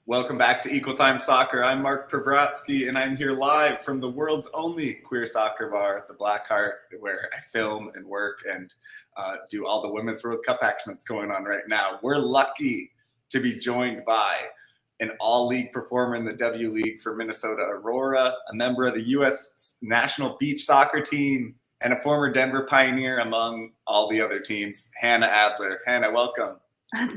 Welcome back to Equal Time Soccer. I'm Mark Pravratsky, and I'm here live from the world's only queer soccer bar, the Black Heart, where I film and work and do all the Women's World Cup action that's going on right now. We're lucky to be joined by an all-league performer in the W League for Minnesota, Aurora, a member of the U.S. national beach soccer team, and a former Denver Pioneer among all the other teams, Hannah Adler. Hannah, welcome.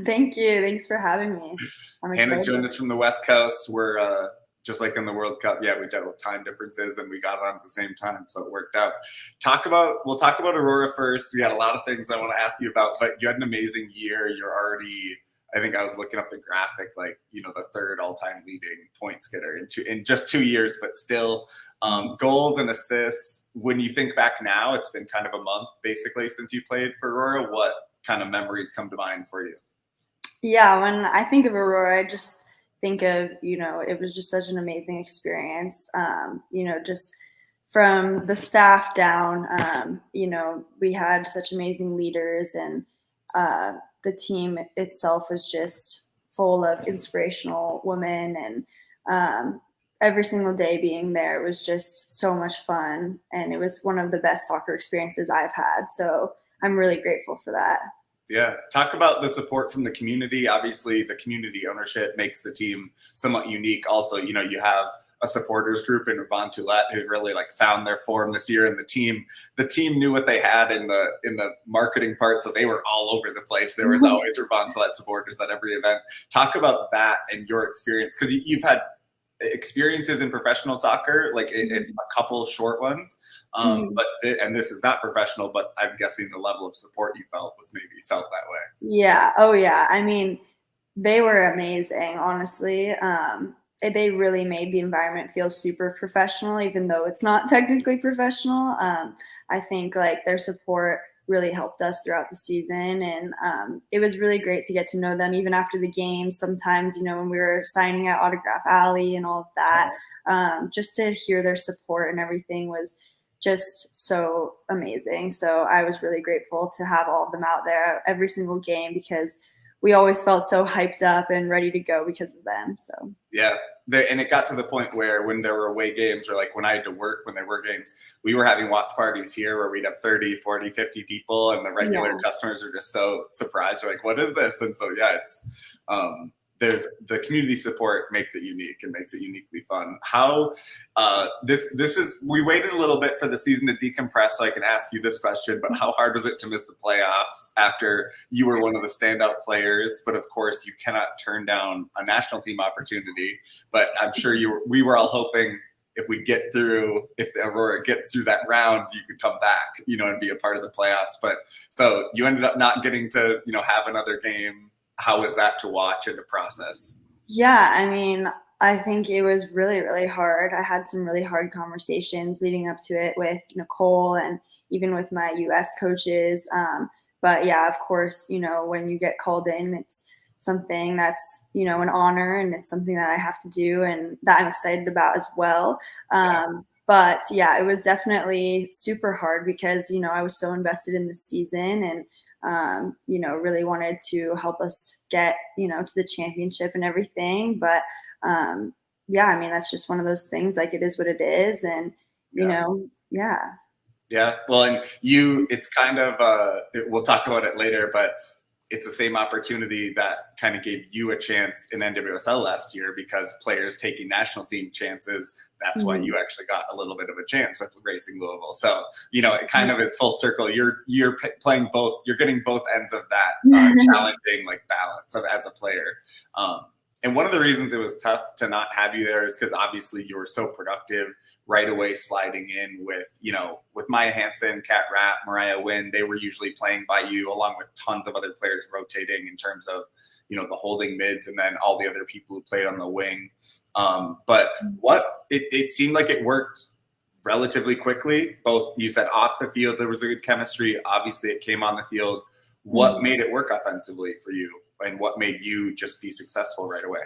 Thank you. Thanks for having me. I'm excited. Hannah's joined us from the West Coast. We're just like in the World Cup. Yeah, we dealt with time differences and we got on at the same time, so it worked out. We'll talk about Aurora first. We had a lot of things I want to ask you about, but you had an amazing year. You're already, I think I was looking up the graphic, the third all-time leading point getter in just 2 years, but still goals and assists. When you think back now, it's been kind of a month basically since you played for Aurora. What kind of memories come to mind for you? Yeah, when I think of Aurora, I just think of, it was just such an amazing experience. Just from the staff down, we had such amazing leaders, and the team itself was just full of inspirational women, and every single day being there was just so much fun, and it was one of the best soccer experiences I've had. So I'm really grateful for that. Yeah. Talk about the support from the community. Obviously, the community ownership makes the team somewhat unique. Also, you have a supporters group in Ravon Toulette who really found their form this year, and the team knew what they had in the marketing part, so they were all over the place. There was always Ravon Toulette supporters at every event. Talk about that and your experience, because you've had experiences in professional soccer, a couple short ones, and this is not professional, but I'm guessing the level of support you felt that way. Yeah. Oh yeah. I mean, they were amazing, honestly. They really made the environment feel super professional, even though it's not technically professional. I think their support really helped us throughout the season, and it was really great to get to know them even after the game. Sometimes, when we were signing at Autograph Alley and all of that, just to hear their support and everything was just so amazing. So I was really grateful to have all of them out there every single game, because we always felt so hyped up and ready to go because of them. So yeah. And it got to the point where when there were away games, or when I had to work when there were games, we were having watch parties here where we'd have 30, 40, 50 people, and the regular customers were just so surprised. They're like, what is this? And so, yeah, it's there's the community support makes it unique and makes it uniquely fun. How we waited a little bit for the season to decompress so I can ask you this question, but how hard was it to miss the playoffs after you were one of the standout players? But of course, you cannot turn down a national team opportunity. But I'm sure we were all hoping if the Aurora gets through that round, you could come back, and be a part of the playoffs. But so you ended up not getting to, have another game. How was that to watch and to process? Yeah, I mean, I think it was really, really hard. I had some really hard conversations leading up to it with Nicole and even with my U.S. coaches. But yeah, of course, when you get called in, it's something that's, an honor, and it's something that I have to do and that I'm excited about as well. But yeah, it was definitely super hard because, I was so invested in this season, and really wanted to help us get, to the championship and everything. But yeah, I mean, that's just one of those things, it is what it is. And, yeah. Yeah. Well, and it's kind of, we'll talk about it later, but it's the same opportunity that kind of gave you a chance in NWSL last year, because players taking national team chances, that's why you actually got a little bit of a chance with Racing Louisville. So, it kind of is full circle. You're playing both. You're getting both ends of that challenging balance as a player. And one of the reasons it was tough to not have you there is because obviously you were so productive right away, sliding in with Maya Hansen, Kat Rapp, Mariah Wynn. They were usually playing by you, along with tons of other players rotating in terms of, the holding mids, and then all the other people who played on the wing. But it seemed like it worked relatively quickly. Both, you said off the field, there was a good chemistry. Obviously it came on the field. What made it work offensively for you? And what made you just be successful right away?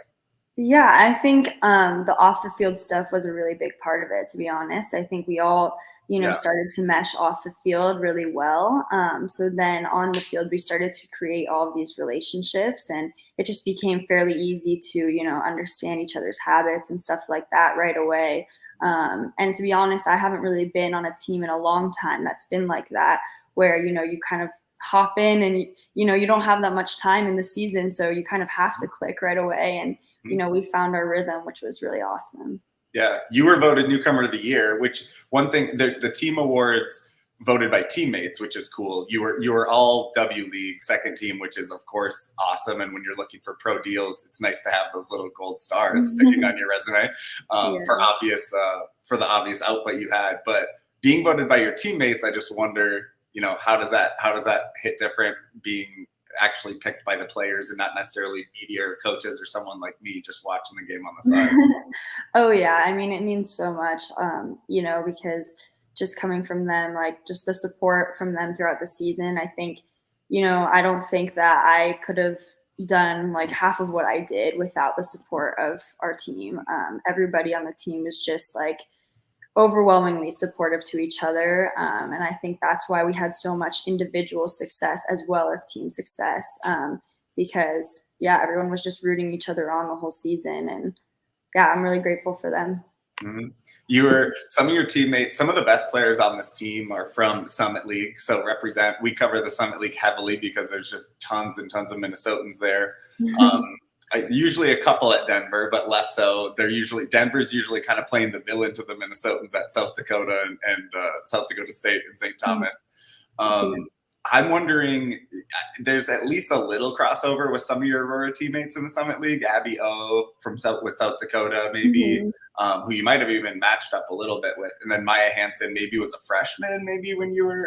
Yeah, I think the off the field stuff was a really big part of it, to be honest. I think we all, Yeah. started to mesh off the field really well. So then on the field, we started to create all of these relationships, and it just became fairly easy to, understand each other's habits and stuff like that right away. And to be honest, I haven't really been on a team in a long time that's been like that, where, you kind of hop in and, you don't have that much time in the season. So you kind of have to click right away. And we found our rhythm, which was really awesome. Yeah, you were voted newcomer of the year, which one thing the team awards voted by teammates, which is cool. You were all W League second team, which is of course awesome. And when you're looking for pro deals, it's nice to have those little gold stars sticking on your resume for Yeah. for the obvious output you had. But being voted by your teammates, I just wonder, how does that hit different being actually picked by the players and not necessarily media or coaches or someone like me just watching the game on the side. Oh yeah, I mean, it means so much, because just coming from them, like just the support from them throughout the season, I think, I don't think that I could have done like half of what I did without the support of our team. Everybody on the team is just like overwhelmingly supportive to each other. And I think that's why we had so much individual success as well as team success. Because yeah, everyone was just rooting each other on the whole season. And yeah, I'm really grateful for them. Mhm. Some of your teammates, some of the best players on this team are from the Summit League. So we cover the Summit League heavily because there's just tons and tons of Minnesotans there. Um, Usually a couple at Denver, but less so. Denver's usually kind of playing the villain to the Minnesotans at South Dakota and South Dakota State and St. Thomas. Yeah. I'm wondering, there's at least a little crossover with some of your Aurora teammates in the Summit League. Abby O with South Dakota, maybe, Mhm. who you might have even matched up a little bit with. And then Maya Hansen maybe was a freshman, maybe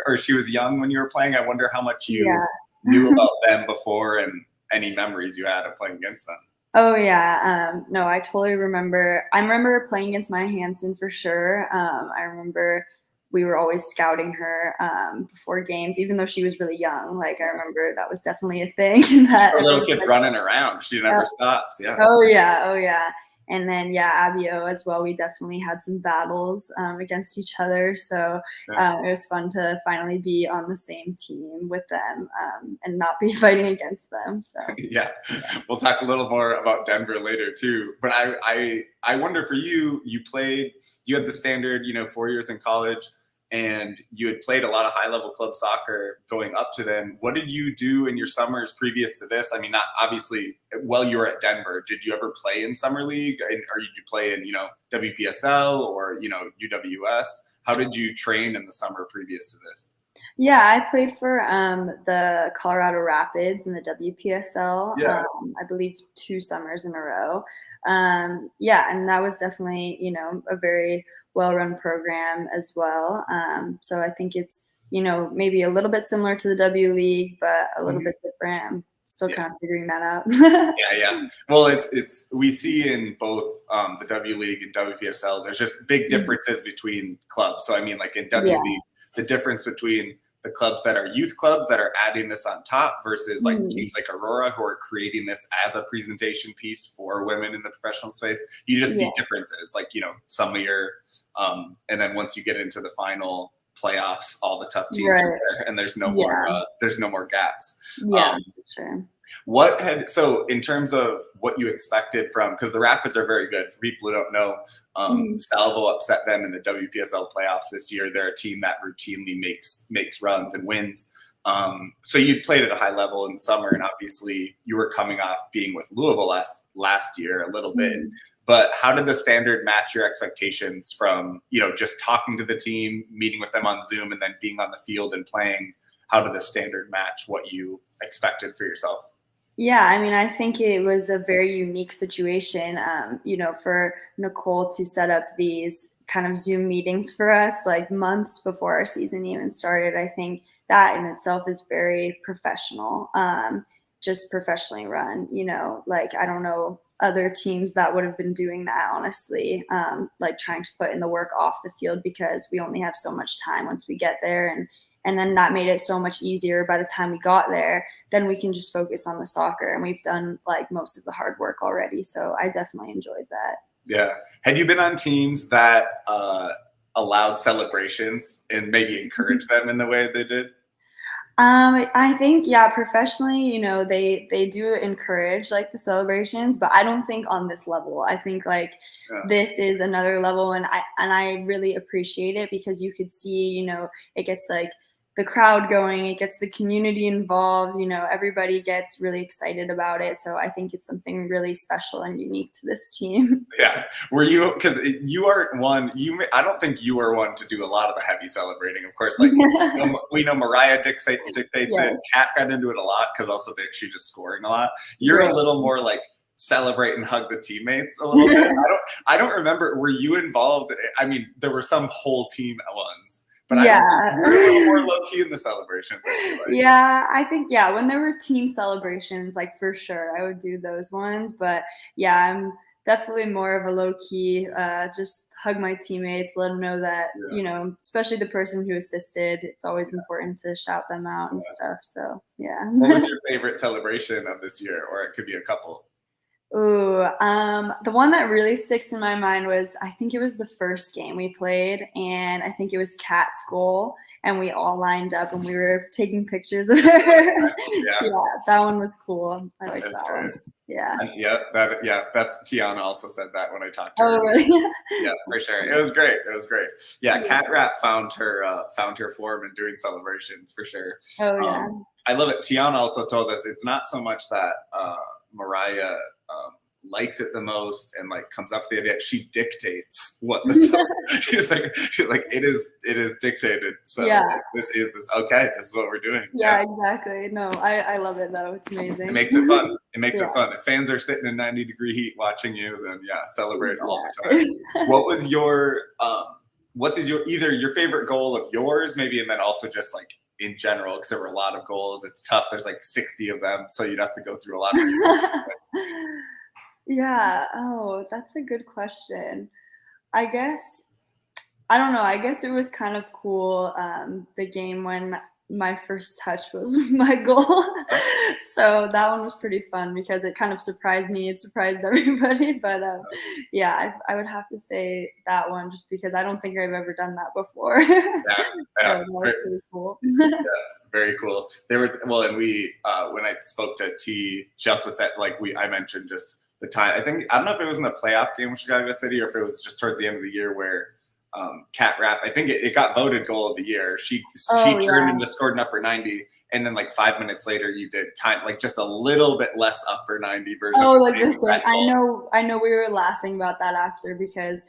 or she was young when you were playing. I wonder how much you Yeah. knew about them before and any memories you had of playing against them. Oh yeah, no, I totally remember. I remember playing against Maya Hansen for sure. I remember we were always scouting her before games, even though she was really young. Like I remember that was definitely a thing that A little everyone kid was running around. She like, never stops. Yeah. oh yeah, oh yeah. And then yeah, Abio as well. We definitely had some battles against each other. So Yeah. it was fun to finally be on the same team with them and not be fighting against them. So Yeah, we'll talk a little more about Denver later too. But I wonder for you, you had the standard, 4 years in college, and you had played a lot of high level club soccer going up to then. What did you do in your summers previous to this? I mean, not obviously while you were at Denver. Did you ever play in summer league, or did you play in WPSL or UWS? How did you train in the summer previous to this? yeah, I played for the Colorado Rapids in the WPSL, Yeah. I believe 2 summers in a row. Yeah, and that was definitely, a very well-run program as well. So I think it's, maybe a little bit similar to the W League, but a little Mhm. bit different. I'm still Yeah. kind of figuring that out. Yeah, yeah. Well, it's we see in both the W League and WPSL. There's just big differences between clubs. So I mean, like in W Yeah. League, the difference between the clubs that are youth clubs that are adding this on top versus like Mhm. teams like Aurora who are creating this as a presentation piece for women in the professional space. You just Yeah. see differences. Like some of your, and then once you get into the final playoffs, all the tough teams are Right. there, and Yeah. there's no more gaps. Yeah, Um, for sure. in terms of what you expected from, because the Rapids are very good. For people who don't know, Mhm. Salvo upset them in the WPSL playoffs this year. They're a team that routinely makes runs and wins. So you played at a high level in the summer, and obviously you were coming off being with Louisville last year a little bit. Mhm. But how did the standard match your expectations from just talking to the team, meeting with them on Zoom, and then being on the field and playing? How did the standard match what you expected for yourself? Yeah, I mean, I think it was a very unique situation, for Nicole to set up these kind of Zoom meetings for us like months before our season even started. I think that in itself is very professional, just professionally run. Like I don't know other teams that would have been doing that, honestly, like trying to put in the work off the field because we only have so much time once we get there, And then that made it so much easier by the time we got there. Then we can just focus on the soccer, and we've done like most of the hard work already. So I definitely enjoyed that. Yeah. Had you been on teams that allowed celebrations and maybe encouraged them in the way they did? I think, yeah, professionally, they do encourage like the celebrations, but I don't think on this level. I think like Yeah. this is another level, and I really appreciate it because you could see, it gets like the crowd going, it gets the community involved, everybody gets really excited about it. So I think it's something really special and unique to this team. Yeah. Were you, because you aren't one, I don't think you are one to do a lot of the heavy celebrating. Of course, like we know Mariah dictates Yes. it. Kat got into it a lot because also she's just scoring a lot. You're Right. a little more like celebrate and hug the teammates a little bit. I don't remember. Were you involved? I mean, there were some whole team ones. But Yeah. We're a little more low key in the celebrations. Yeah, I think, yeah, when there were team celebrations, like for sure, I would do those ones. But yeah, I'm definitely more of a low key, just hug my teammates, let them know that, especially the person who assisted, it's always important to shout them out and stuff. So yeah. What was your favorite celebration of this year? Or it could be a couple. Ooh, the one that really sticks in my mind was, I think it was the first game we played, and I think it was Kat's goal, and we all lined up and we were taking pictures of her. Yeah, that one was cool. I like that one. Yeah. That's Tiana also said that when I talked to her. Oh, really? Yeah, for sure. It was great. Yeah, Cat Rap found her form in doing celebrations for sure. Oh yeah. I love it. Tiana also told us it's not so much that Mariah likes it the most and like comes up with the idea. She dictates what the she's like it is dictated. So like, this is what we're doing. Yeah, exactly. No, I love it though. It's amazing. It makes it fun. It fun. If fans are sitting in 90-degree heat watching you, then celebrate all the time. What was your either your favorite goal of yours, maybe, and then also just like in general, because there were a lot of goals. It's tough. There's like 60 of them, so you'd have to go through a lot of Yeah. Oh, that's a good question. I guess, I don't know. I guess it was kind of cool, the game when my first touch was my goal. So that one was pretty fun because it kind of surprised me. It surprised everybody. But yeah, I would have to say that one just because I don't think I've ever done that before. So that was pretty cool. Very cool. There was, and we, when I spoke to T, she also said, I mentioned just the time. I don't know if it was in the playoff game with Chicago City or if it was just towards the end of the year where Cat Rap, I think it got voted goal of the year. She turned into scored an upper 90, and then like 5 minutes later, you did kind of like just a little bit less upper 90 version. Oh, like the same. I know. We were laughing about that after because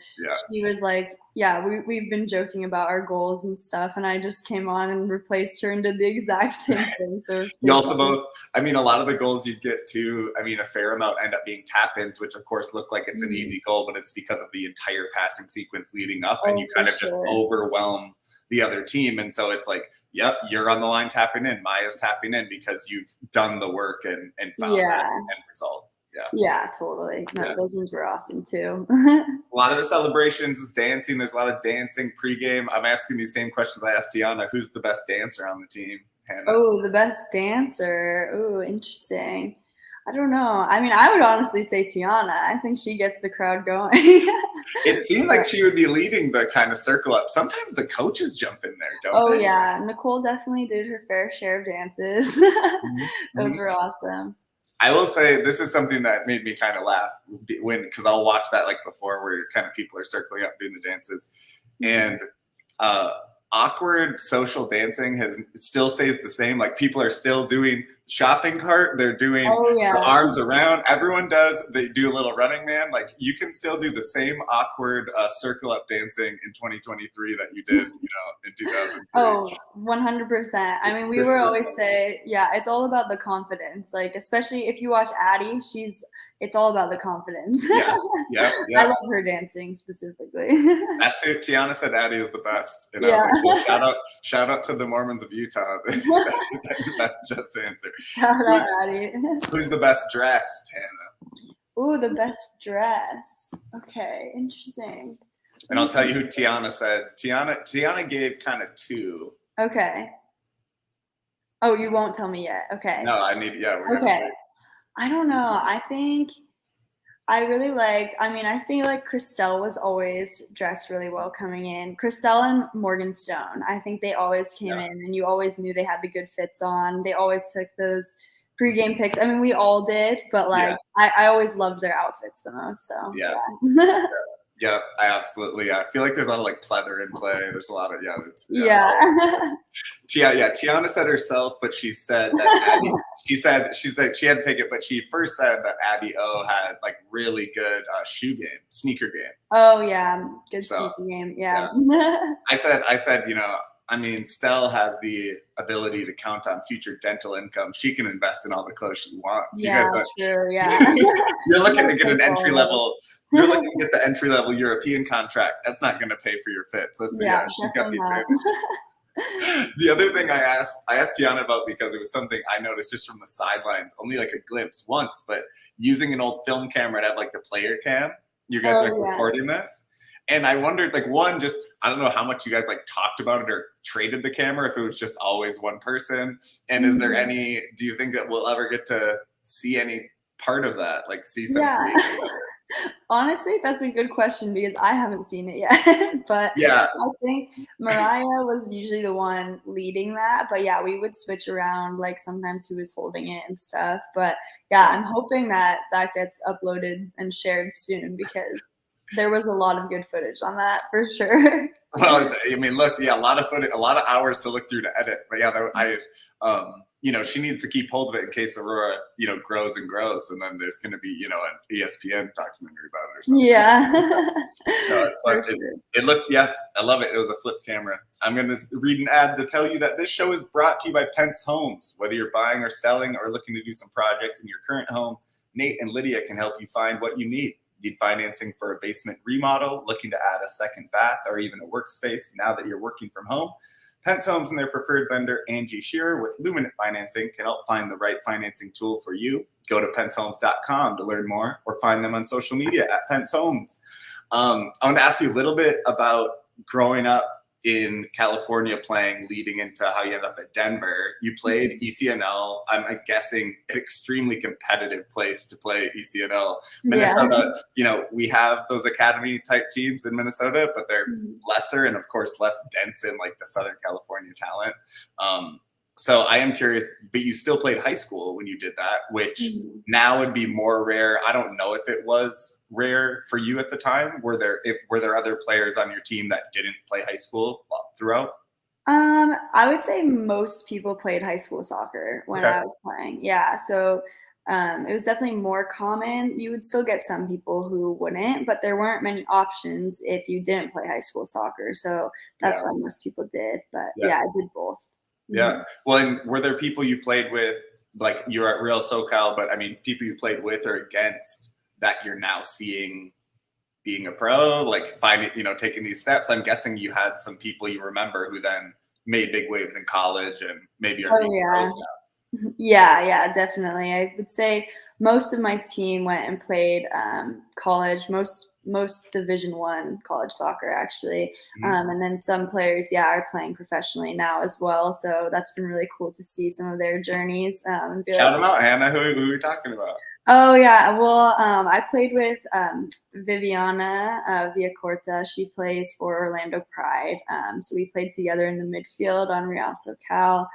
she was like, "Yeah, we've been joking about our goals and stuff," and I just came on and replaced her and did the exact same thing. So you also both. I mean, a lot of the goals you'd get too. I mean, a fair amount end up being tap-ins, which of course look like it's an easy goal, but it's because of the entire passing sequence leading up, and you kind of just overwhelm the other team. And so it's like, yep, you're on the line tapping in, Maya's tapping in because you've done the work and found that end result. Yeah, totally. No, those ones were awesome too. A lot of the celebrations is dancing. There's a lot of dancing pregame. I'm asking these same questions I asked Tiana. Who's the best dancer on the team, Hannah? Oh, the best dancer. Oh, interesting. I don't know. I mean, I would honestly say Tiana. I think she gets the crowd going. It seemed like she would be leading the kind of circle up. Sometimes the coaches jump in there, don't they? Oh, yeah. Nicole definitely did her fair share of dances. Those were awesome. I will say this is something that made me kind of laugh because I'll watch that like before where kind of people are circling up doing the dances. And awkward social dancing still stays the same. Like people are still doing shopping cart. They're doing the arms around. Everyone does. They do a little running man. Like you can still do the same awkward circle up dancing in 2023 that you did, in 2003. Oh, 100%. I mean, we were always say, it's all about the confidence. Like, especially if you watch Addie, it's all about the confidence. Yeah. I love her dancing specifically. That's who Tiana said Addie is the best. And I was like, shout out to the Mormons of Utah. The best just answer. Shout out Addie. Who's the best dressed, Hannah? Ooh, the best dress. Okay, interesting. And I'll tell you who Tiana said. Tiana gave kind of two. Okay. Oh, you won't tell me yet. Okay. No, I need. Yeah, we gotta Okay. see. I don't know. I think I really liked, I mean, I think like Christelle was always dressed really well coming in. Christelle and Morgan Stone, I think they always came Yeah, in and you always knew they had the good fits on. They always took those pregame pics. I mean, we all did, but yeah, like I always loved their outfits the most. So yeah. yeah. Yeah, I absolutely. Yeah, I feel like there's a lot of like pleather in play. There's a lot of it's Yeah. Tiana said herself, but she said that Abby. She said she had to take it, but she first said that Abby O had like really good sneaker game. Oh yeah. Good So sneaker game. yeah, Yeah. I said, I mean, Stell has the ability to count on future dental income. She can invest in all the clothes she wants. You Yeah, guys don't. true. Yeah. You're She looking to does get an take all entry of level. You're looking to get the entry level European contract. That's not going to pay for your fits. Yeah, She's got definitely the not. advantage. The other thing I asked Tiana about because it was something I noticed just from the sidelines, only like a glimpse once, but using an old film camera to have like the player cam. You guys are Oh yeah. recording this, and I wondered, like, one, just I don't know how much you guys like talked about it or traded the camera, if it was just always one person. And is there Mhm. any? Do you think that we'll ever get to see any part of that? Like, see some Yeah. creative? Honestly, that's a good question because I haven't seen it yet. But Yeah, I think Mariah was usually the one leading that. But yeah, we would switch around, like sometimes who was holding it and stuff. But yeah, I'm hoping that that gets uploaded and shared soon because there was a lot of good footage on that for sure. well, I mean, look, yeah, a lot of footage, a lot of hours to look through to edit. But yeah, she needs to keep hold of it in case Aurora, grows and grows, and then there's going to be, an ESPN documentary about it or something. Yeah. No, For sure. it looked, yeah, I love it. It was a flip camera. I'm going to read an ad to tell you that this show is brought to you by Pentz Homes. Whether you're buying or selling or looking to do some projects in your current home, Nate and Lydia can help you find what you need. Need financing for a basement remodel, looking to add a second bath or even a workspace now that you're working from home? Pentz Homes and their preferred lender, Angie Shearer, with Luminant Financing, can help find the right financing tool for you. Go to pentzhomes.com to learn more or find them on social media at Pentz Homes. I want to ask you a little bit about growing up in California playing, leading into how you ended up at Denver. You played ECNL. I'm guessing an extremely competitive place to play ECNL. Minnesota, we have those academy type teams in Minnesota, but they're lesser and of course less dense in like the Southern California talent. So I am curious, but you still played high school when you did that, which now would be more rare. I don't know if it was rare for you at the time. Were there other players on your team that didn't play high school throughout? I would say most people played high school soccer when Okay. I was playing. Yeah, so it was definitely more common. You would still get some people who wouldn't, but there weren't many options if you didn't play high school soccer. So that's Yeah. what most people did. But Yeah. yeah, I did both. Yeah. Well, and were there people you played with, like you're at Real SoCal, but I mean, people you played with or against that you're now seeing being a pro, like finding, taking these steps? I'm guessing you had some people you remember who then made big waves in college and maybe are being pros now. Yeah, definitely. I would say most of my team went and played college, most Division I college soccer actually, and then some players, are playing professionally now as well. So that's been really cool to see some of their journeys. And be Shout like, them out, Hannah. Who are you talking about? oh yeah, well, I played with Viviana Villacorta. She plays for Orlando Pride. So we played together in the midfield on Real SoCal.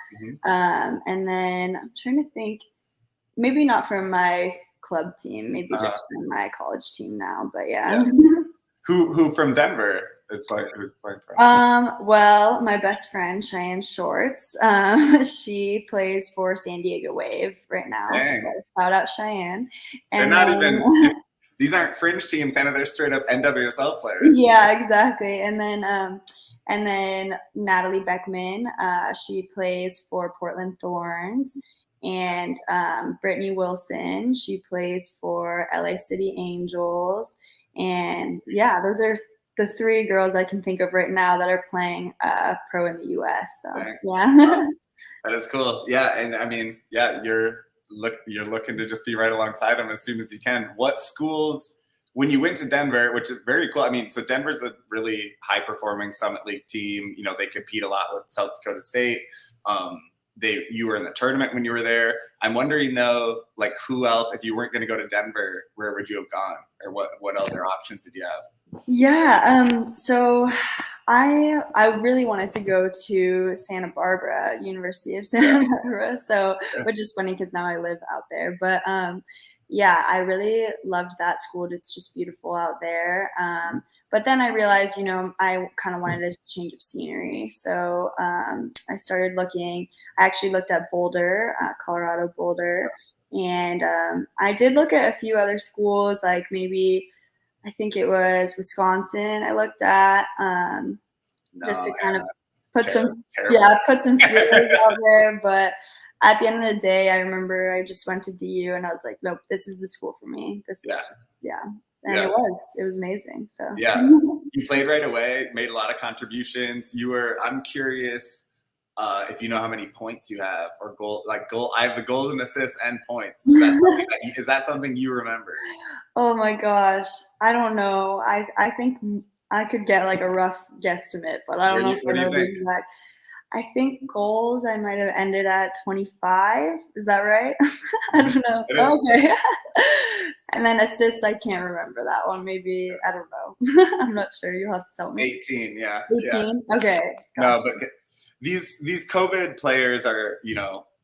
And then I'm trying to think, maybe not from my club team, maybe just from my college team now. But yeah. Who from Denver is playing? Who's playing for? Well, my best friend Cheyenne Shorts, she plays for San Diego Wave right now. Dang. So shout out Cheyenne. They're And not then, even. These aren't fringe teams, Hannah. They're straight up NWSL players. yeah, exactly. And then Natalie Beckman, she plays for Portland Thorns. And Brittany Wilson, she plays for LA City Angels. And yeah, those are the three girls I can think of right now that are playing pro in the US. So Dang. yeah. That is cool. Yeah, and I mean, yeah, you're looking to just be right alongside them as soon as you can. What schools, when you went to Denver, which is very cool. I mean, so Denver's a really high performing Summit League team. They compete a lot with South Dakota State. you were in the tournament when you were there. I'm wondering though, like who else, if you weren't going to go to Denver, where would you have gone, or what other options did you have? Yeah, so I really wanted to go to Santa Barbara, University of Santa Barbara. So, which is funny because now I live out there. But yeah, I really loved that school. It's just beautiful out there. But then I realized, I kind of wanted a change of scenery. So I started looking. I actually looked at Boulder, Colorado Boulder, and I did look at a few other schools, like maybe. I think it was Wisconsin I looked at, just to kind of put some feelers out there. But at the end of the day, I remember I just went to DU and I was like, nope, this is the school for me. This is, And it was amazing. So you played right away, made a lot of contributions. I'm curious if you know how many points you have or goal. I have the goals and assists and points. Is that something you remember? Oh my gosh, I don't know. I think I could get like a rough guesstimate, but I don't know if I know the exact. I think goals I might have ended at 25. Is that right? I don't know. Okay. And then assists, I can't remember that one. Maybe, I don't know. I'm not sure. You'll have to tell me. 18, yeah. 18? Yeah. Okay. Gotcha. No, but these COVID players are,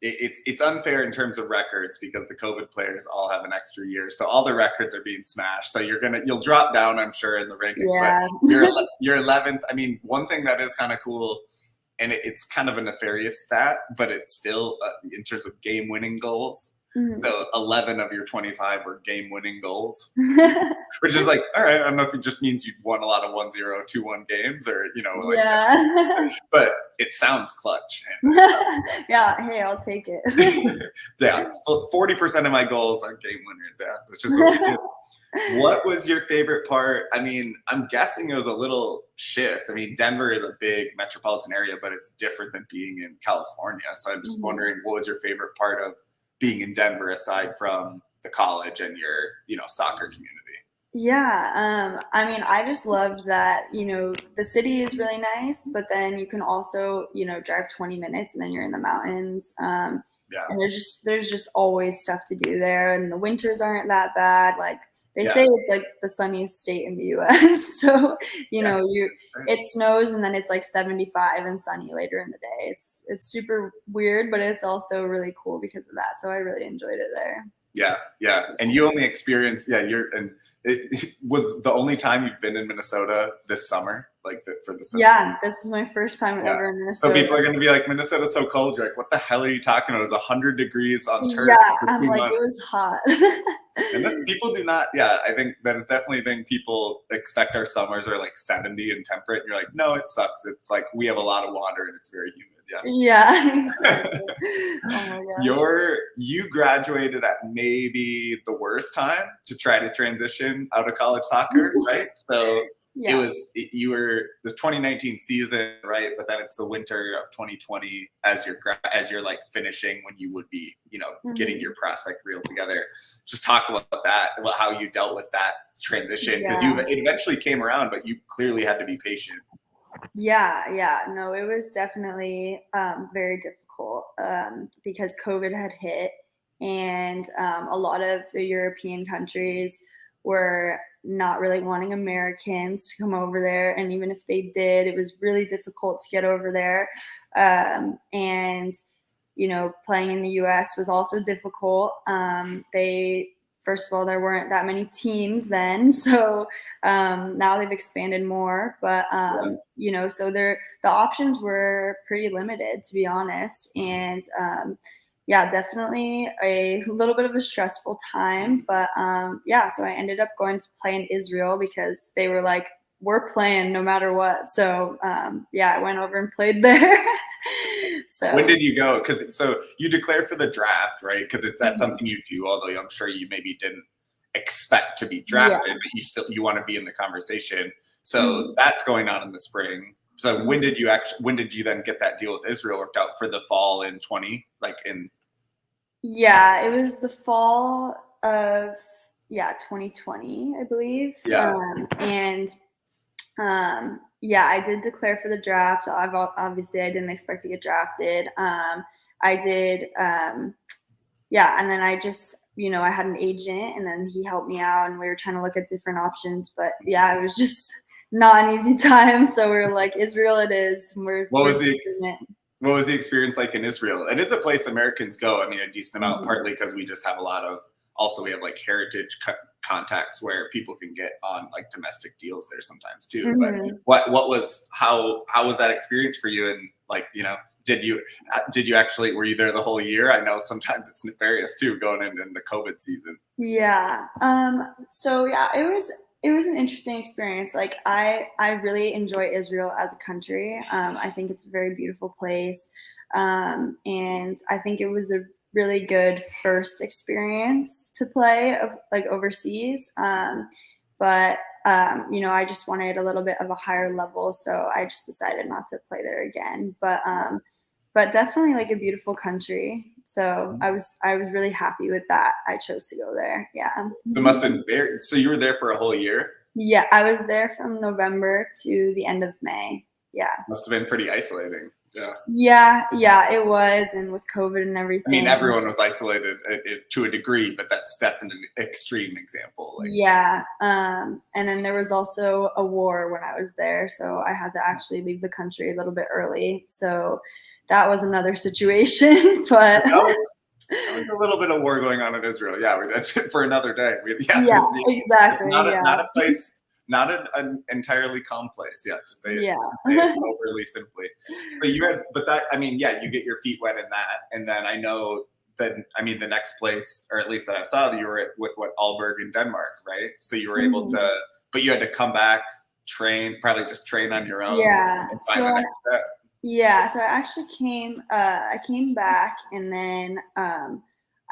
it's unfair in terms of records because the COVID players all have an extra year. So all the records are being smashed. So you'll drop down, I'm sure, in the rankings. Yeah. But you're 11th. I mean, one thing that is kind of cool, and it's kind of a nefarious stat, but it's still in terms of game-winning goals. Mm-hmm. So 11 of your 25 were game-winning goals, which is like, all right, I don't know if it just means you won a lot of 1-0, 2-1 games or, but it sounds clutch. Yeah, hey, I'll take it. Yeah, 40% of my goals are game winners. Yeah, that's just what we do. What was your favorite part? I mean, I'm guessing it was a little shift. I mean, Denver is a big metropolitan area, but it's different than being in California. So I'm just wondering, what was your favorite part of being in Denver aside from the college and your, soccer community? Yeah, I mean, I just loved that, the city is really nice, but then you can also, drive 20 minutes and then you're in the mountains. And there's just always stuff to do there, and the winters aren't that bad. Like they say it's like the sunniest state in the US. So, it snows and then it's like 75 and sunny later in the day. It's super weird, but it's also really cool because of that. So I really enjoyed it there. Yeah. And you only experienced, it was the only time you've been in Minnesota this summer, for the summer. Yeah, this is my first time ever in Minnesota. So people are going to be like, Minnesota's so cold. You're like, what the hell are you talking about? It was 100 degrees on turf. Yeah, I'm like, it was hot. And people do not, I think that is definitely a thing. People expect our summers are like 70 and temperate. And you're like, no, it sucks. It's like we have a lot of water and it's very humid. Yeah. Exactly. Oh my gosh. You graduated at maybe the worst time to try to transition out of college soccer, right? So you were the 2019 season, right? But then it's the winter of 2020 as you're like finishing when you would be, getting your prospect reel together. Just talk about that, about how you dealt with that transition, because it eventually came around, but you clearly had to be patient. Yeah. No, it was definitely very difficult because COVID had hit, and a lot of the European countries were not really wanting Americans to come over there. And even if they did, it was really difficult to get over there. And, playing in the US was also difficult. First of all, there weren't that many teams then. So now they've expanded more. But, so the options were pretty limited, to be honest. And definitely a little bit of a stressful time. But so I ended up going to play in Israel because they were like, we're playing no matter what. So I went over and played there. So when did you go? So you declare for the draft, right? Because that's something you do, although I'm sure you maybe didn't expect to be drafted, but you want to be in the conversation. So that's going on in the spring. So when did you then get that deal with Israel worked out for the fall in 20? Yeah, it was the fall of 2020, I believe. I did declare for the draft. Obviously I didn't expect to get drafted. I did, yeah. And then I just, I had an agent, and then he helped me out, and we were trying to look at different options. But yeah, it was just not an easy time. So we're like, Israel it is. What was the experience like in Israel? It is a place Americans go. I mean, a decent amount, partly because we just have a lot of, also we have like heritage contacts where people can get on like domestic deals there sometimes too. But how was that experience for you? And like, did you actually, were you there the whole year? I know sometimes it's nefarious too, going into the COVID season. Yeah. So yeah, it was an interesting experience. Like I really enjoy Israel as a country. I think it's a very beautiful place. And I think it was a really good first experience to play like overseas. But I just wanted a little bit of a higher level, so I just decided not to play there again. But definitely like a beautiful country. So I was really happy with that. I chose to go there. Yeah. So it must have been so you were there for a whole year? Yeah, I was there from November to the end of May. Yeah. Must have been pretty isolating. Yeah, it was, and with COVID and everything. I mean, everyone was isolated to a degree, but that's an extreme example. Yeah, and then there was also a war when I was there, so I had to actually leave the country a little bit early. So that was another situation. But there was a little bit of war going on in Israel. Yeah, that's it for another day. Yeah, exactly. It's not a place. Not an entirely calm place, to say it overly simply. So you get your feet wet in that, and then I know that the next place, or at least that I saw, that you were with Aalborg in Denmark, right? So you were able to, but you had to come back, probably just train on your own. Yeah. And find the next step. Yeah. So I actually came back, and then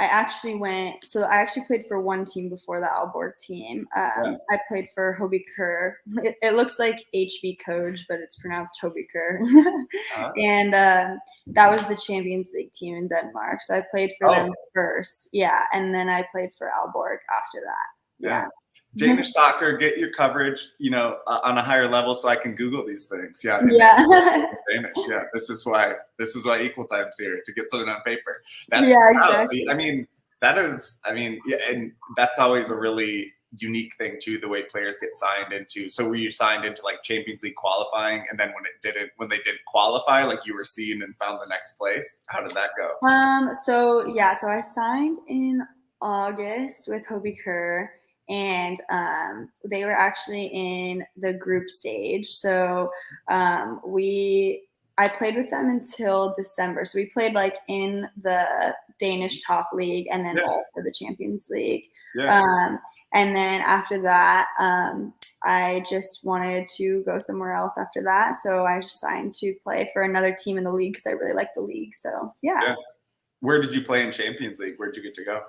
I actually played for one team before the Aalborg team. I played for Hobie Kerr. It looks like HB Coach, but it's pronounced Hobie Kerr. And that was the Champions League team in Denmark. So I played for them first. Yeah. And then I played for Aalborg after that. Yeah. Danish soccer, get your coverage, on a higher level, so I can Google these things. Yeah. Danish. Yeah. This is why Equal Time's here, to get something on paper. Exactly. And that's always a really unique thing too, the way players get signed into. So were you signed into like Champions League qualifying, and then when they didn't qualify, like you were seen and found the next place? How did that go? So I signed in August with Hobie Kerr. And they were actually in the group stage. So I played with them until December. So we played like in the Danish top league, and then also the Champions League. Yeah. And then after that, I just wanted to go somewhere else after that. So I just signed to play for another team in the league because I really like the league. So yeah. Where did you play in Champions League? Where'd you get to go?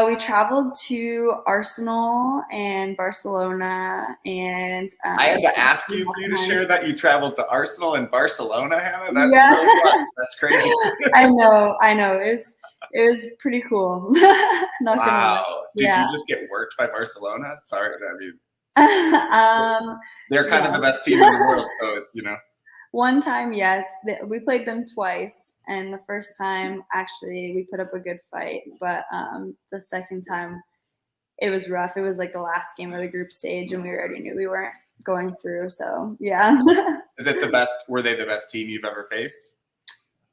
We traveled to Arsenal and Barcelona, and I had to ask you for you to share that you traveled to Arsenal and Barcelona, Hannah. That's that's crazy. I know. It was pretty cool. Wow. Did you just get worked by Barcelona? Sorry, they're kind of the best team in the world, so One time, yes. We played them twice, and the first time, actually, we put up a good fight. But the second time, it was rough. It was like the last game of the group stage, and we already knew we weren't going through. So, yeah. Is it the best? Were they the best team you've ever faced?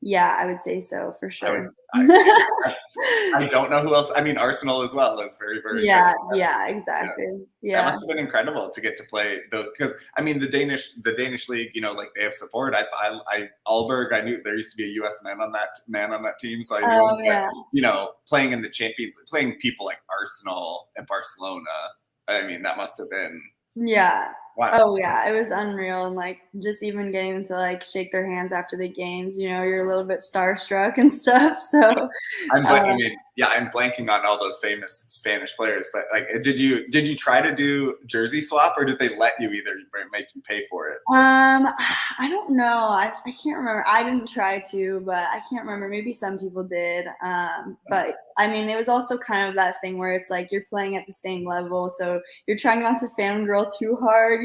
Yeah, I would say so, for sure. I don't know who else. I mean, Arsenal as well is very, very good. Yeah, exactly. Yeah. That must have been incredible to get to play those, because the Danish league, like they have support. Aalborg, I knew there used to be a US man on that team, so I knew playing in the Champions, playing people like Arsenal and Barcelona. That must have been Wow. Oh yeah, it was unreal, and like just even getting to like shake their hands after the games, you're a little bit starstruck and stuff. So I'm blanking on all those famous Spanish players, but like, did you try to do jersey swap, or did they let you either make you pay for it? I don't know. I can't remember. I didn't try to, but I can't remember. Maybe some people did. But it was also kind of that thing where it's like you're playing at the same level, so you're trying not to fangirl too hard,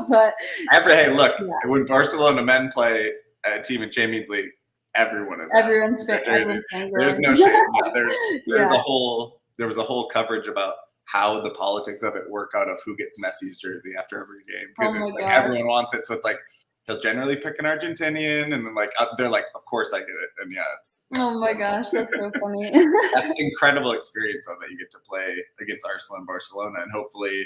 But when Barcelona men play a team in Champions League, everyone is Everyone's there's fangirling. no shame. Yeah, there's Yeah. there was a whole coverage about how the politics of it work out of who gets Messi's jersey after every game, because Oh my it's like gosh. everyone wants it, so it's like he'll generally pick an Argentinian, and then like they're like, of course I get it, and yeah, it's Oh my gosh, that's so funny. that's an incredible experience though, that you get to play against Arsenal and Barcelona, and hopefully,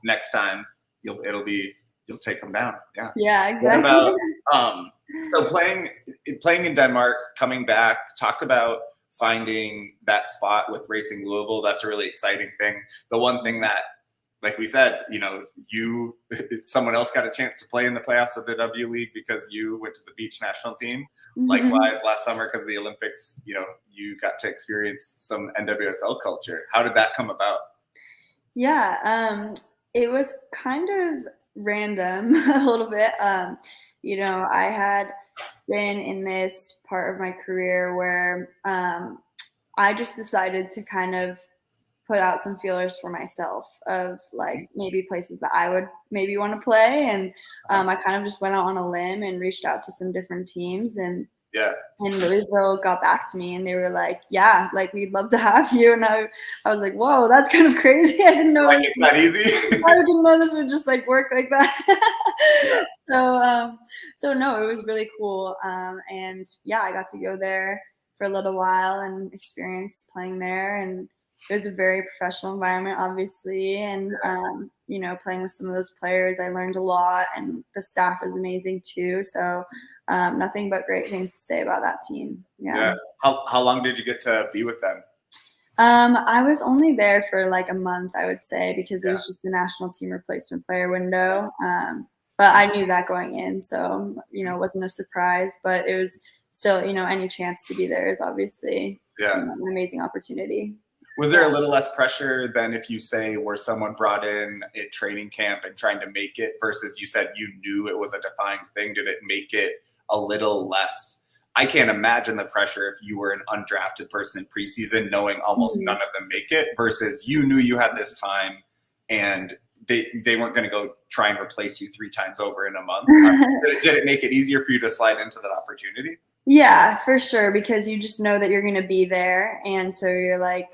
next time you'll take them down. Yeah. Yeah, What exactly. about so playing in Denmark, coming back? Talk about finding that spot with Racing Louisville. That's a really exciting thing. The one thing that, like we said, someone else got a chance to play in the playoffs of the W League because you went to the beach national team. Mhm. Likewise, last summer, because of the Olympics, you got to experience some NWSL culture. How did that come about? Yeah, it was kind of random a little bit. I had been in this part of my career where I just decided to kind of put out some feelers for myself of like maybe places that I would maybe want to play. And I kind of just went out on a limb and reached out to some different teams, and Louisville got back to me and they were like, yeah, like we'd love to have you. And I was like, whoa, that's kind of crazy. I didn't know it's that easy. I didn't know this would just like work like that. Yeah. So no, it was really cool. And yeah, I got to go there for a little while and experience playing there, and it was a very professional environment, obviously. And playing with some of those players, I learned a lot, and the staff was amazing too. So nothing but great things to say about that team. Yeah. How long did you get to be with them? I was only there for like a month, I would say, because it was just the national team replacement player window. But I knew that going in, so it wasn't a surprise. But it was still, any chance to be there is obviously an amazing opportunity. Was there a little less pressure than if you say were someone brought in at training camp and trying to make it versus you said you knew it was a defined thing? Did it make it a little less? I can't imagine the pressure if you were an undrafted person in preseason knowing almost none of them make it versus you knew you had this time and they weren't going to go try and replace you 3 times over in a month. Did it make it easier for you to slide into that opportunity? Yeah, for sure, because you just know that you're going to be there. And so you're like,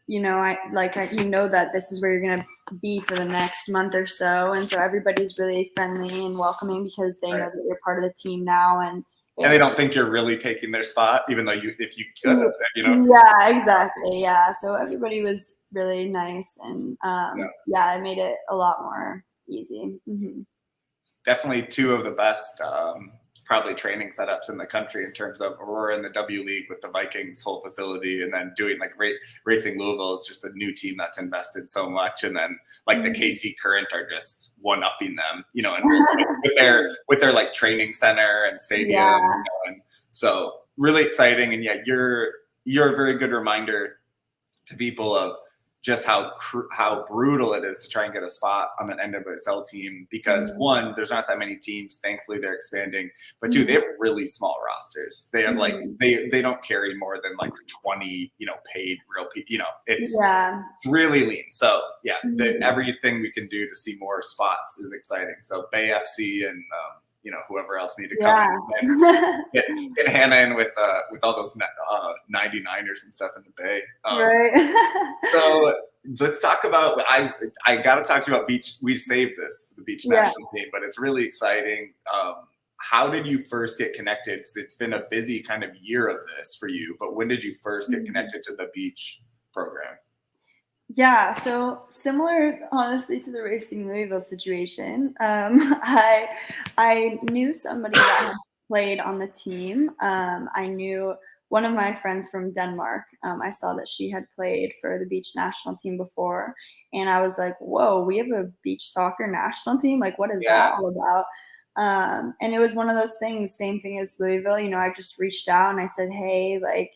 that this is where you're going to be for the next month or so. And so everybody's really friendly and welcoming because they know that you're part of the team now. And they don't think you're really taking their spot, even though if you could, Yeah, exactly. Yeah. So everybody was really nice, and it made it a lot more easy. Mm-hmm. Definitely 2 of the best probably training setups in the country in terms of Aurora in the W League with the Vikings whole facility, and then doing like Racing Louisville is just a new team that's invested so much, and then like the KC Current are just one-upping them, and with their like training center and stadium, and so really exciting. And you're a very good reminder to people of just how brutal it is to try and get a spot on an NWSL team because one, there's not that many teams. Thankfully, they're expanding, but 2, they have really small rosters. They have like they don't carry more than like 20, paid real people. It's really lean. So everything we can do to see more spots is exciting. So Bay FC and whoever else need to come in and get Hannah in with all those 99ers and stuff in the Bay. Right. So let's talk about. I got to talk to you about beach. We saved this for the beach national team, but it's really exciting. How did you first get connected? Because it's been a busy kind of year of this for you. But when did you first get connected to the beach program? Yeah, so similar, honestly, to the Racing Louisville situation. I knew somebody that had played on the team. I knew one of my friends from Denmark. I saw that she had played for the beach national team before, and I was like, "Whoa, we have a beach soccer national team! Like, what is that all about?" And it was one of those things. Same thing as Louisville. I just reached out and I said, "Hey, like."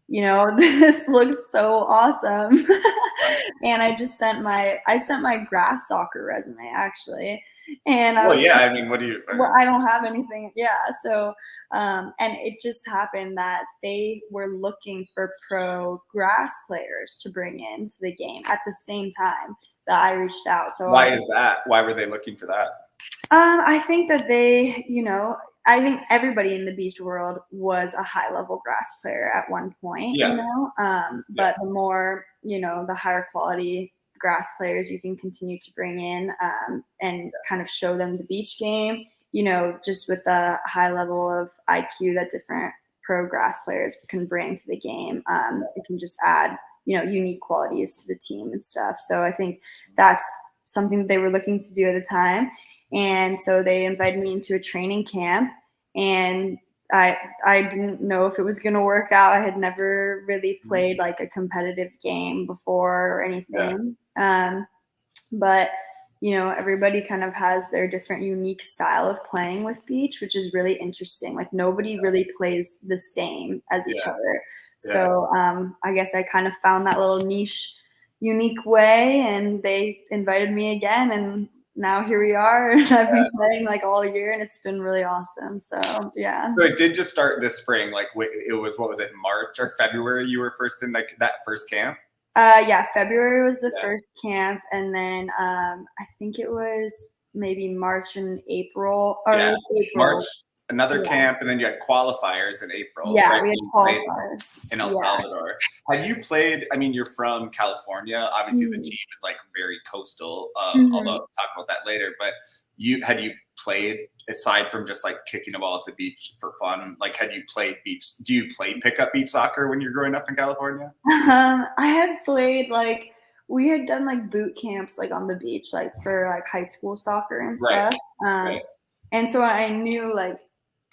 This looks so awesome. And I just sent my grass soccer resume actually. And what do you? Well, I don't have anything. Yeah. So, and it just happened that they were looking for pro grass players to bring into the game at the same time that I reached out. So why is that? Why were they looking for that? I think that they, I think everybody in the beach world was a high level grass player at one point, Yeah. you know. But the more, you know, the higher quality grass players you can continue to bring in and kind of show them the beach game, you know, just with the high level of IQ that different pro grass players can bring to the game. It can just add, you know, unique qualities to the team and stuff. So I think that's something that they were looking to do at the time. And so they invited me into a training camp, and I didn't know if it was going to work out. I had never really played like a competitive game before or anything. But you know, everybody kind of has their different unique style of playing with beach, which is really interesting. Like nobody really plays the same as each other. So I guess I kind of found that little niche, unique way, and they invited me again, and now here we are. And I've been playing like all year, and it's been really awesome. So yeah. So it did just start this spring. Like it was, what was it, March or February? You were first in like that first camp. Yeah, February was the first camp, and then I think it was maybe March and April. Or April. March, another camp, and then you had qualifiers in April. Yeah, right? we had qualifiers in El Salvador. Had you played? I mean, you're from California. Obviously, the team is like very coastal. Although we'll talk about that later. But had you played aside from just like kicking a ball at the beach for fun? Like, had you played beach? Do you play pickup beach soccer when you're growing up in California? I had played like we had done like boot camps like on the beach, like for like high school soccer and stuff. And so I knew like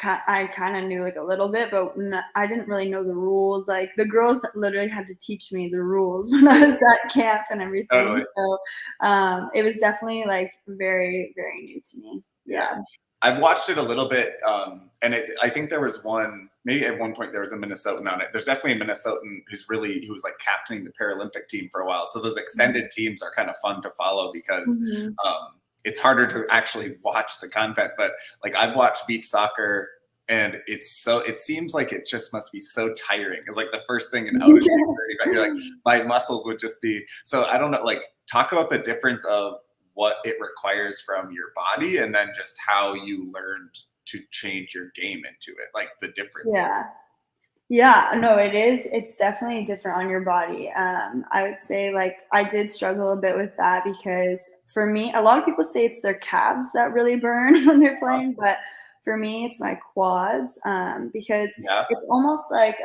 I kind of knew like a little bit, but I didn't really know the rules. Like the girls literally had to teach me the rules when I was at camp and everything. Totally. So it was definitely like very, very new to me. Yeah. I've watched it a little bit, and I think there was maybe at one point there was a Minnesotan on it. There's definitely a Minnesotan who was like captaining the Paralympic team for a while. So those extended teams are kind of fun to follow because it's harder to actually watch the content. But like I've watched beach soccer, and it seems like it just must be so tiring. It's like the first thing in outer you're like, my muscles would just be, so I don't know, like talk about the difference of what it requires from your body, and then just how you learned to change your game into it, like the difference. Yeah, no, it is. It's definitely different on your body. I would say like I did struggle a bit with that because for me, a lot of people say it's their calves that really burn when they're playing, but for me, it's my quads because it's almost like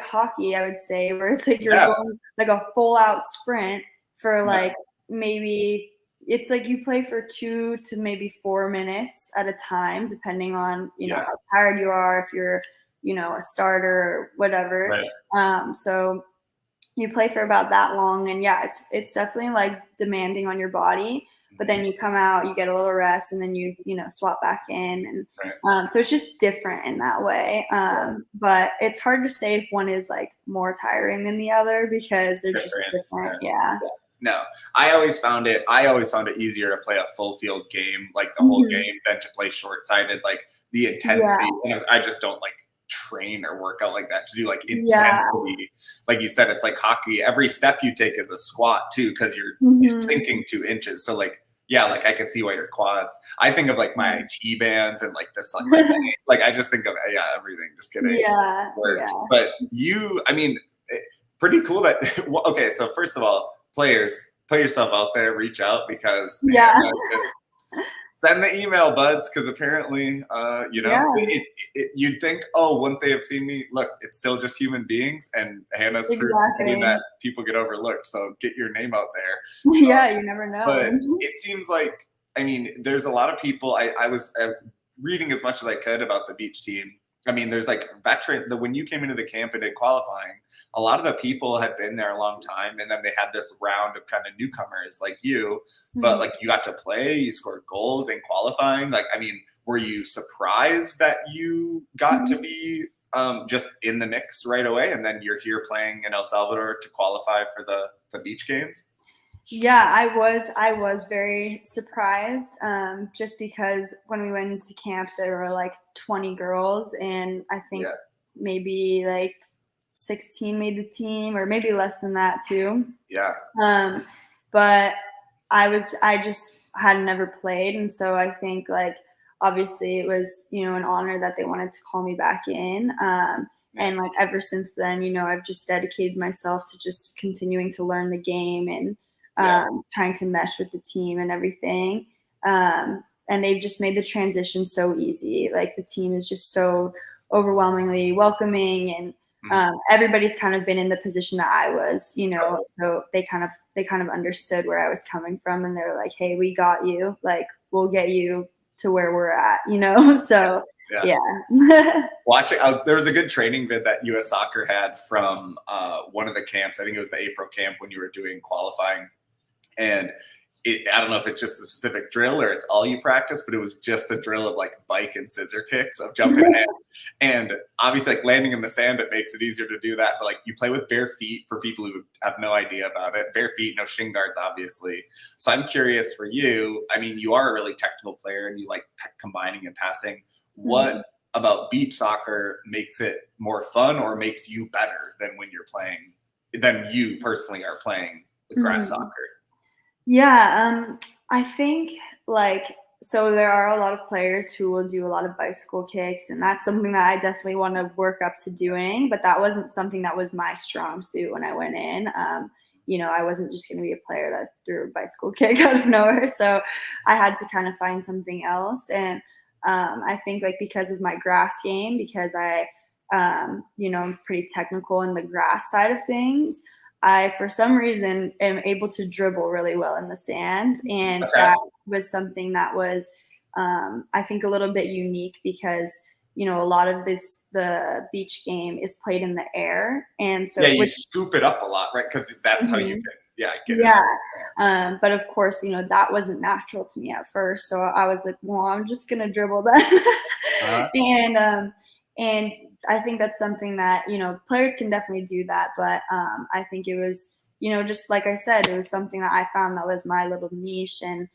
hockey, I would say, where it's like you're going like a full out sprint for like maybe it's like you play for 2 to maybe 4 minutes at a time, depending on, you know, how tired you are, if you're, you know, a starter or whatever. So you play for about that long, and it's definitely like demanding on your body. But then you come out, you get a little rest, and then you know, swap back in. And so it's just different in that way. But it's hard to say if one is like more tiring than the other because they're just different. No, I always found it easier to play a full field game, like the whole game, than to play short-sided, like the intensity. And I just don't like train or work out like that to do like intensity. Like you said, it's like hockey. Every step you take is a squat too, because you're sinking 2 inches. So like, like I could see why your quads. I think of like my T-bands and like this, like I just think of everything. Just kidding. But I mean, pretty cool that. Okay, so first of all, players, put yourself out there, reach out, because just send the email, buds, because apparently, you know, you'd think, wouldn't they have seen me? Look, it's still just human beings, and Hannah's proving that people get overlooked. So get your name out there. You never know. But it seems like, I mean, there's a lot of people. I was reading as much as I could about the beach team. I mean, there's like when you came into the camp and did qualifying, a lot of the people had been there a long time. And then they had this round of kind of newcomers like you, but like you got to play, you scored goals in qualifying. Like, I mean, were you surprised that you got to be just in the mix right away? And then you're here playing in El Salvador to qualify for the beach games? Yeah, I was very surprised just because when we went into camp, there were like 20 girls, and I think maybe like 16 made the team, or maybe less than that too. But I just had never played, and so I think like obviously it was, an honor that they wanted to call me back in. And like ever since then, I've just dedicated myself to just continuing to learn the game and trying to mesh with the team and everything. And they've just made the transition so easy. Like the team is just so overwhelmingly welcoming, and everybody's kind of been in the position that I was, so they kind of understood where I was coming from, and they were like, hey, we got you, like we'll get you to where we're at, so yeah. Watching, there was a good training vid that US Soccer had from one of the camps. I think it was the April camp when you were doing qualifying, and I don't know if it's just a specific drill or it's all you practice, but it was just a drill of like bike and scissor kicks of jumping ahead. And obviously like landing in the sand, it makes it easier to do that. But like you play with bare feet for people who have no idea about it. Bare feet, no shin guards, obviously. So I'm curious for you. I mean, you are a really technical player and you like combining and passing. What about beach soccer makes it more fun or makes you better than when you're playing, than you personally are playing with grass soccer? Yeah, I think so there are a lot of players who will do a lot of bicycle kicks, and that's something that I definitely want to work up to doing, but that wasn't something that was my strong suit when I went in. I wasn't just going to be a player that threw a bicycle kick out of nowhere, so I had to kind of find something else. And I think like because of my grass game, because I'm pretty technical in the grass side of things, I, for some reason, am able to dribble really well in the sand. And that was something that was, I think, a little bit unique because, a lot of the beach game is played in the air. And so you scoop it up a lot, right? Because that's how you can, get it. But of course, that wasn't natural to me at first. So I was like, well, I'm just going to dribble that. And I think that's something that, players can definitely do that. But I think it was, just like I said, it was something that I found that was my little niche. And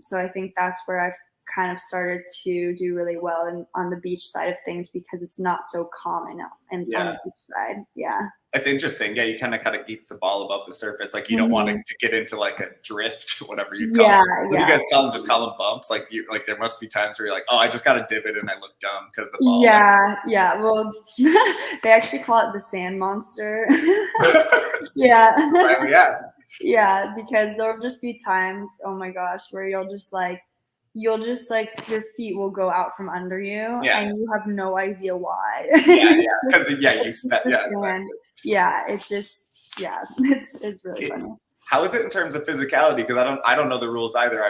so I think that's where I've kind of started to do really well on the beach side of things because it's not so common on the beach side. Yeah. It's interesting. Yeah, you kind of keep the ball above the surface. Like you don't want it to get into like a drift, whatever you call it. What do you guys call them? Just call them bumps. Like there must be times where you're like, oh, I just got a divot and I look dumb because the ball. Yeah. Well, they actually call it the sand monster. Yeah. Yeah, because there'll just be times, oh my gosh, where you'll just your feet will go out from under you and you have no idea why. Because you step. It's just it's really funny. How is it in terms of physicality? Because I don't know the rules either.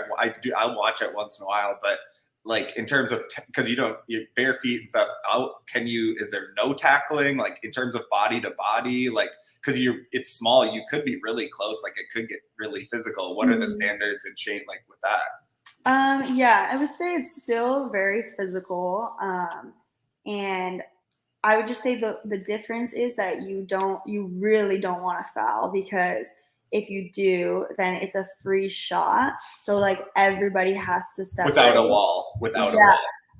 I'll watch it once in a while, but like in terms of because you bare feet and stuff. Is there no tackling? Like in terms of body to body, like because it's small, you could be really close. Like it could get really physical. What are the standards and shape like with that? I would say it's still very physical. And I would just say the difference is that you really don't want to foul, because if you do, then it's a free shot. So like everybody has to separate. Without a wall.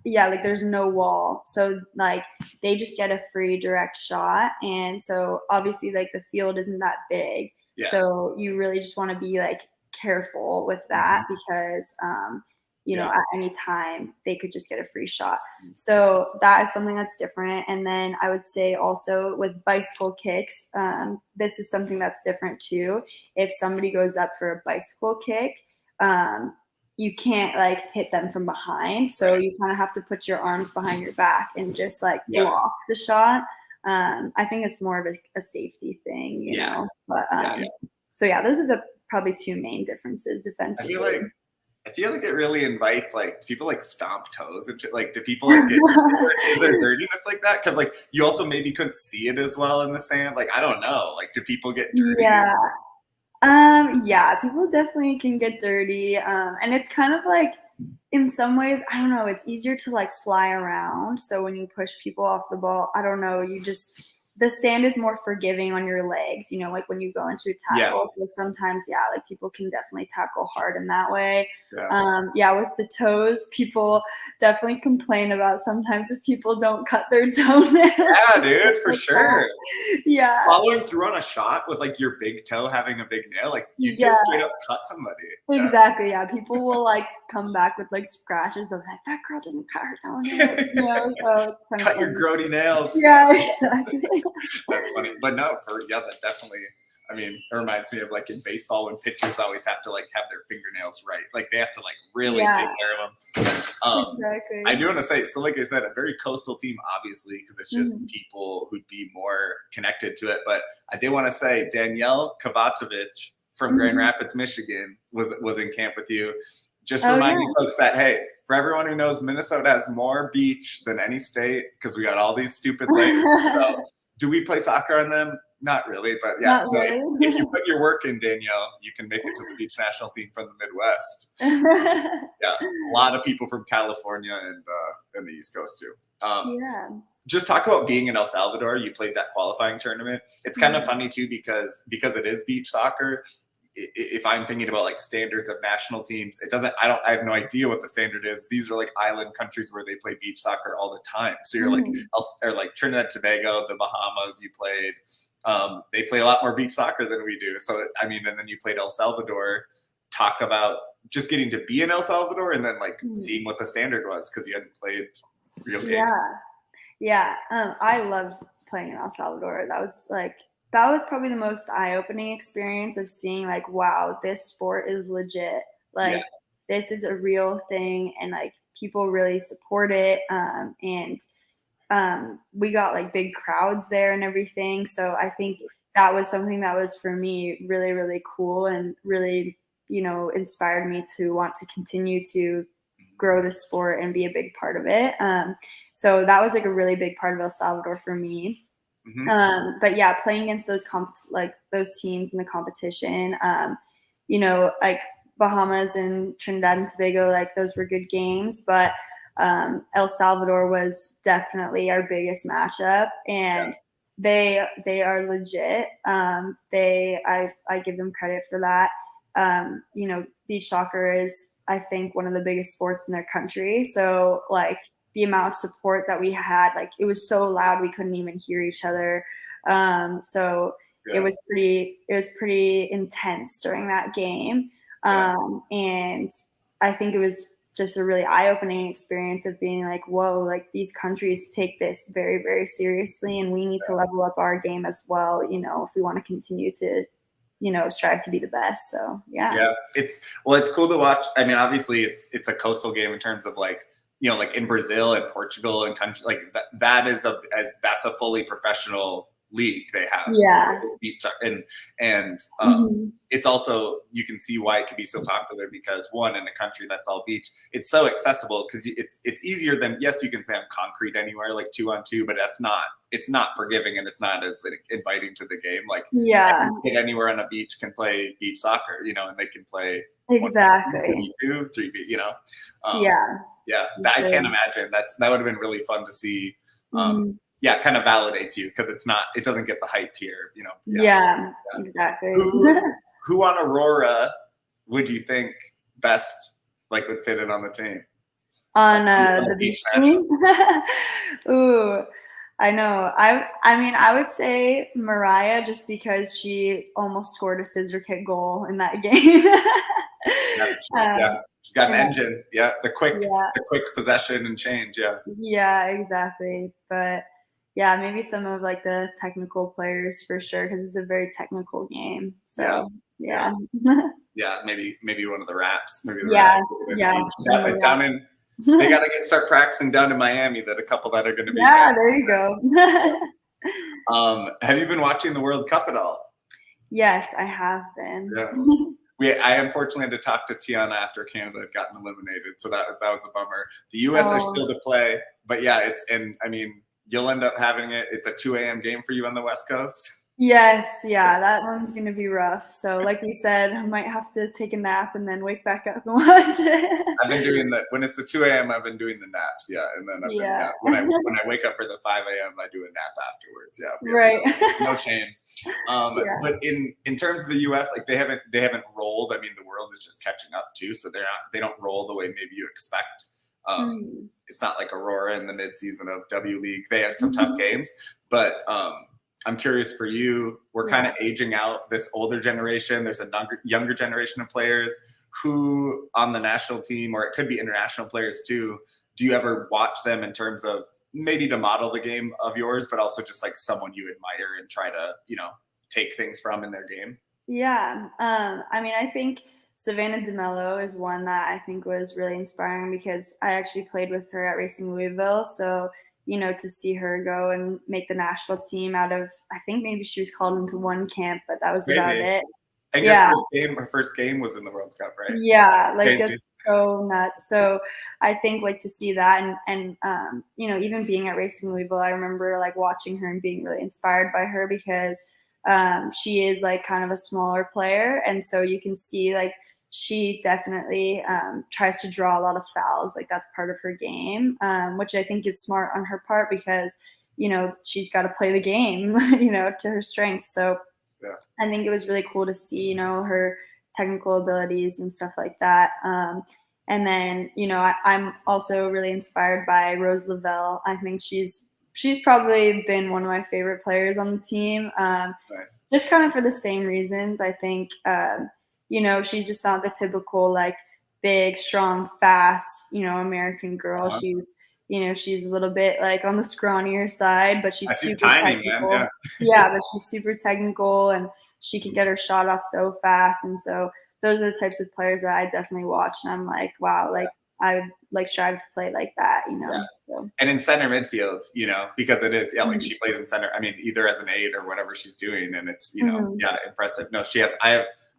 Yeah, like there's no wall. So like they just get a free direct shot. And so obviously like the field isn't that big. Yeah. So you really just want to be like careful with that because at any time they could just get a free shot. So that is something that's different. And then I would say also with bicycle kicks, this is something that's different too. If somebody goes up for a bicycle kick, you can't like hit them from behind. So you kind of have to put your arms behind your back and just like block the shot. I think it's more of a safety thing, you know. But so those are the probably two main differences defensively. I feel like it really invites like people like stomp toes and like do people like get is there dirtiness like that? Because like you also maybe couldn't see it as well in the sand. Like I don't know. Like do people get dirty? People definitely can get dirty. And it's kind of like in some ways, I don't know, it's easier to like fly around. So when you push people off the ball, I don't know, the sand is more forgiving on your legs, you know, like when you go into a tackle. So sometimes, yeah, like people can definitely tackle hard in that way. Yeah, with the toes, people definitely complain about sometimes if people don't cut their toenails. Yeah, dude, for sure. Yeah. Following through on a shot with like your big toe having a big nail, like you just straight up cut somebody. Exactly. Yeah. People will like come back with like scratches. They're like, that girl didn't cut her toenails. You know, so it's kind of cut your grody nails. Yeah, exactly. That's funny. But no, that definitely, I mean, it reminds me of like in baseball when pitchers always have to like have their fingernails right. Like they have to like really take care of them. Exactly. I do want to say, so like I said, a very coastal team, obviously, because it's just people who'd be more connected to it. But I did want to say Danielle Kovacevic from Grand Rapids, Michigan was in camp with you. Just reminding folks that, hey, for everyone who knows, Minnesota has more beach than any state because we got all these stupid lakes. So, do we play soccer on them? Not really, but yeah. So if you put your work in, Danielle, you can make it to the beach national team from the Midwest. Yeah, a lot of people from California and the East Coast too. Just talk about being in El Salvador. You played that qualifying tournament. It's kind of funny too because it is beach soccer. If I'm thinking about like standards of national teams, I have no idea what the standard is. These are like island countries where they play beach soccer all the time. So you're like Trinidad and Tobago, the Bahamas, you played. They play a lot more beach soccer than we do. So, I mean, and then you played El Salvador. Talk about just getting to be in El Salvador and then like seeing what the standard was because you hadn't played real games. Yeah. I loved playing in El Salvador. That was probably the most eye-opening experience of seeing like, wow, this sport is legit. Like this is a real thing and like people really support it. And we got like big crowds there and everything. So I think that was something that was for me really, really cool and really, you know, inspired me to want to continue to grow the sport and be a big part of it. So that was like a really big part of El Salvador for me. But yeah, playing against those teams in the competition, you know, like Bahamas and Trinidad and Tobago, like those were good games, but El Salvador was definitely our biggest matchup, and they are legit. I give them credit for that. You know, beach soccer is, I think, one of the biggest sports in their country. So like the amount of support that we had, like it was so loud we couldn't even hear each other. So it was pretty intense during that game. And I think it was just a really eye-opening experience of being like, whoa, like these countries take this very, very seriously, and we need to level up our game as well, you know, if we want to continue to, you know, strive to be the best. So it's cool to watch. I mean, obviously it's a coastal game in terms of like, you know, like in Brazil and Portugal and countries like that's a fully professional league they have. And it's also, you can see why it can be so popular because one, in a country that's all beach, it's so accessible because it's easier than, yes, you can play on concrete anywhere like 2-on-2, but it's not forgiving and it's not as like inviting to the game. Like anywhere on a beach can play beach soccer, you know, and they can play 2, 3 feet, you know. I can't imagine that would have been really fun to see. It kind of validates you because it doesn't get the hype here, you know. Exactly. Who on Aurora would you think best like would fit in on the team? On the beach team? Ooh, I know. I mean, I would say Mariah just because she almost scored a scissor kick goal in that game. She's got an engine. The quick possession and change. Yeah, exactly. But yeah, maybe some of like the technical players for sure because it's a very technical game. So maybe one of the Raps. Maybe the Raps. Down in. They got to start practicing down in Miami. That a couple that are going to be. There you go. Have you been watching the World Cup at all? Yes, I have been. I unfortunately had to talk to Tiana after Canada had gotten eliminated, so that was a bummer. The U.S. are still to play, but I mean, you'll end up having it. It's a 2 a.m. game for you on the West Coast. Yes, yeah, that one's gonna be rough. So, like we said, I might have to take a nap and then wake back up and watch it. I've been doing that when it's the 2 a.m. I've been doing the naps, yeah, and then I've been Yeah. when I wake up for the 5 a.m. I do a nap afterwards. Yeah, we have Right. no shame. Yeah. But in terms of the U.S., like they haven't rolled. I mean, the world is just catching up too, so they don't roll the way maybe you expect. Mm. It's not like Aurora in the midseason of W League. They had some tough games, but I'm curious for you. We're kind Yeah. of aging out this older generation. There's a younger generation of players who on the national team, or it could be international players too. Do you ever watch them in terms of maybe to model the game of yours, but also just like someone you admire and try to, take things from in their game? Yeah. I mean, I think Savannah DeMello is one that I think was really inspiring because I actually played with her at Racing Louisville. So, to see her go and make the national team out of, I think maybe she was called into one camp, but that was about Crazy. it. I think Yeah. her first game was in the World Cup, right? Yeah, like Crazy. it's so nuts. So I think like to see that and even being at Racing Louisville, I remember like watching her and being really inspired by her because she is like kind of a smaller player, and so you can see like she definitely tries to draw a lot of fouls. Like that's part of her game, which I think is smart on her part because she's got to play the game, to her strengths. So Yeah. I think it was really cool to see, her technical abilities and stuff like that. And then, I'm also really inspired by Rose Lavelle. I think she's probably been one of my favorite players on the team. Nice. Just kind of for the same reasons. I think, she's just not the typical like big, strong, fast, American girl. Uh-huh. She's a little bit like on the scrawnier side, but she's I see super tiny, man. technical. Yeah. Yeah, but she's super technical and she can get her shot off so fast. And so those are the types of players that I definitely watch. And I'm like, wow, like I like strive to play like that, Yeah. So And in center midfield, because it is, like Mhm. she plays in center. I mean, either as an eight or whatever she's doing, and it's, Mhm. yeah, impressive. No,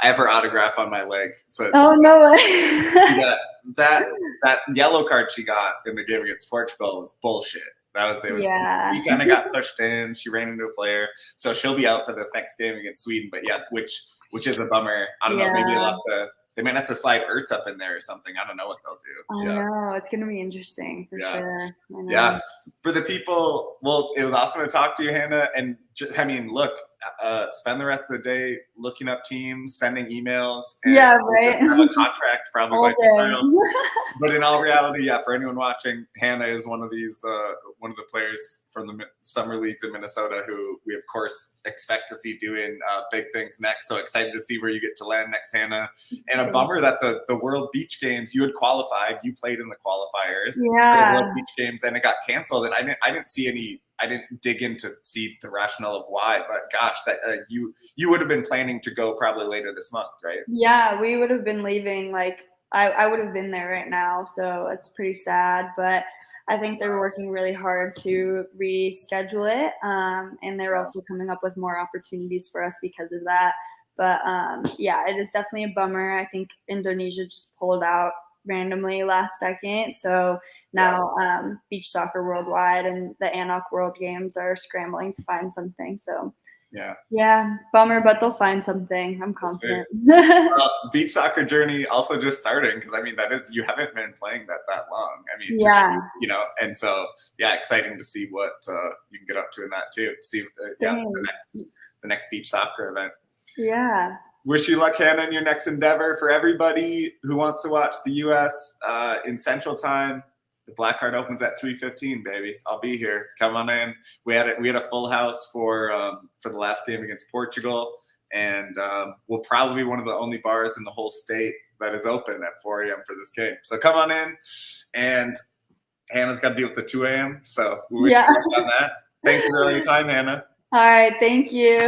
I have her autograph on my leg, so it's Oh no yeah, way. that yellow card she got in the game against Portugal was bullshit. Yeah. She kind of got pushed in. She ran into a player, so she'll be out for this next game against Sweden. But yeah, which is a bummer. I don't know. Maybe Yeah. they might have to slide Ertz up in there or something. I don't know what they'll I do. Yeah. know. It's gonna be interesting for Yeah. sure. I know. Yeah, for the people, well, it was awesome to talk to you, Hannah. And I mean, look, spend the rest of the day looking up teams, sending emails, and Yeah, we'll right. just have a Just contract probably all by day. tomorrow. But in all reality, yeah, for anyone watching, Hannah is one of the players from the summer leagues in Minnesota who we, of course, expect to see doing big things next. So excited to see where you get to land next, Hannah. And a bummer that the World Beach Games, you had qualified, you played in the qualifiers for the World Yeah. Beach Games, and it got canceled. And I didn't see any. I didn't dig in to see the rationale of why. But gosh, that you would have been planning to go probably later this month, right? Yeah, we would have been leaving like I would have been there right now, so it's pretty sad. But I think they're working really hard to reschedule it, and they're Yeah. also coming up with more opportunities for us because of that. But yeah, it is definitely a bummer. I think Indonesia just pulled out randomly last second, so now beach soccer worldwide and the ANOC World Games are scrambling to find something. So Yeah. yeah, bummer, but they'll find something. I'm We'll see. confident. Beach soccer journey also just starting, because I mean you haven't been playing that long. I mean, Yeah. and so yeah, exciting to see what you can get up to in that too. See if the next beach soccer event. Yeah. Wish you luck, Hannah, in your next endeavor. For everybody who wants to watch the U.S. In Central Time, the Black Card opens at 3:15, baby. I'll be here. Come on in. We had a full house for the last game against Portugal, and we'll probably be one of the only bars in the whole state that is open at 4 a.m. for this game. So come on in, and Hannah's got to deal with the 2 a.m. So we wish you luck on that. Thanks for your time, Hannah. All right. Thank you.